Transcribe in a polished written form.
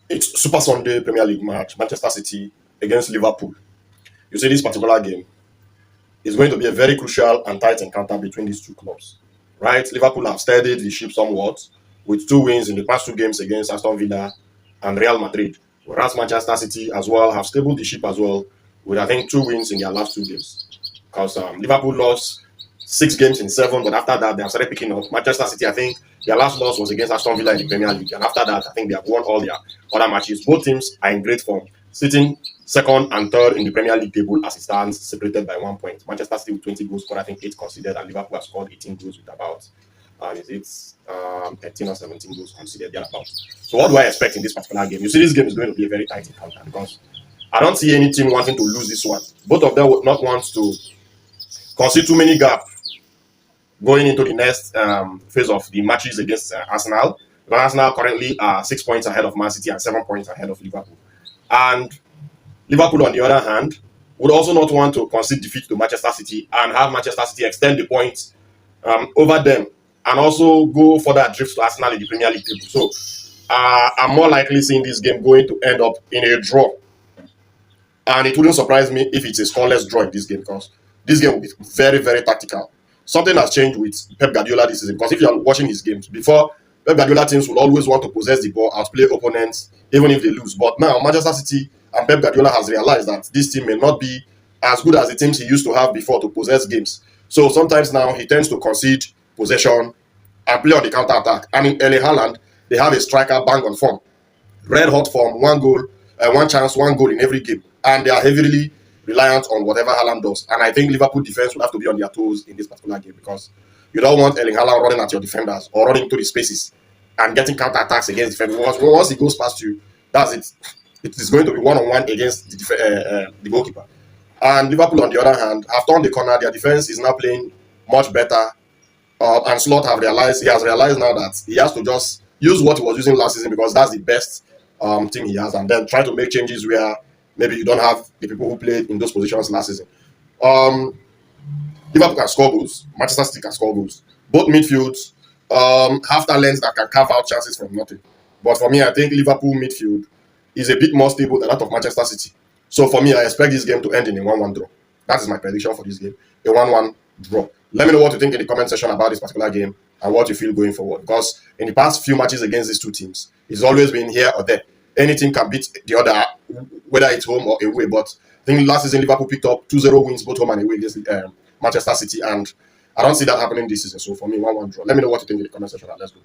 It's Super Sunday Premier League match, Manchester City against Liverpool. You see, this particular game is going to be a very crucial and tight encounter between these two clubs. Right? Liverpool have steadied the ship somewhat with two wins in the past two games against Aston Villa and Real Madrid. Whereas Manchester City as well have stabled the ship as well with I think two wins in their last two games. Because Liverpool lost 6 games in 7, but after that they have started picking up. Manchester City, I think their last loss was against Aston Villa in the Premier League, and after that I think they have won all their other matches. Both teams are in great form, sitting second and third in the Premier League table as it stands, separated by 1 point. Manchester City with 20 goals scored, I think 8 conceded, and Liverpool has scored 18 goals with about 13 or 17 goals conceded thereabout. So what do I expect in this particular game? You see, this game is going to be a very tight encounter because I don't see any team wanting to lose this one. Both of them would not want to concede too many gaps going into the next phase of the matches against Arsenal. Because Arsenal currently are 6 points ahead of Man City and 7 points ahead of Liverpool. And Liverpool, on the other hand, would also not want to concede defeat to Manchester City and have Manchester City extend the points over them and also go further adrift to Arsenal in the Premier League table. So I'm more likely seeing this game going to end up in a draw. And it wouldn't surprise me if it's a scoreless draw in this game because this game will be very, very tactical. Something has changed with Pep Guardiola this season because if you're watching his games before, Pep Guardiola teams will always want to possess the ball, outplay opponents, even if they lose. But now Manchester City and Pep Guardiola has realized that this team may not be as good as the teams he used to have before to possess games. So sometimes now he tends to concede possession and play on the counter attack. And in Erling Haaland, they have a striker bang on form, red hot form, one goal, one chance, one goal in every game, and they are heavily reliant on whatever Haaland does. And I think Liverpool defense will have to be on their toes in this particular game because you don't want Erling Haaland running at your defenders or running into the spaces and getting counter attacks against defenders. Once he goes past you, that's it. It is going to be one-on-one against the goalkeeper. And Liverpool, on the other hand, have turned the corner. Their defense is now playing much better. And Slot he has realized now that he has to just use what he was using last season because that's the best team he has, and then try to make changes where maybe you don't have the people who played in those positions last season. Liverpool can score goals. Manchester City can score goals. Both midfields have talents that can carve out chances from nothing. But for me, I think Liverpool midfield is a bit more stable than that of Manchester City. So for me, I expect this game to end in a 1-1 draw. That is my prediction for this game, a 1-1 draw. Let me know what you think in the comment section about this particular game and what you feel going forward. Because in the past few matches against these two teams, it's always been here or there. Any team can beat the other, whether it's home or away. But I think last season Liverpool picked up 2-0 wins both home and away against Manchester City, and I don't see that happening this season. So for me, 1-1 draw. Let me know what you think in the comment section. Let's go.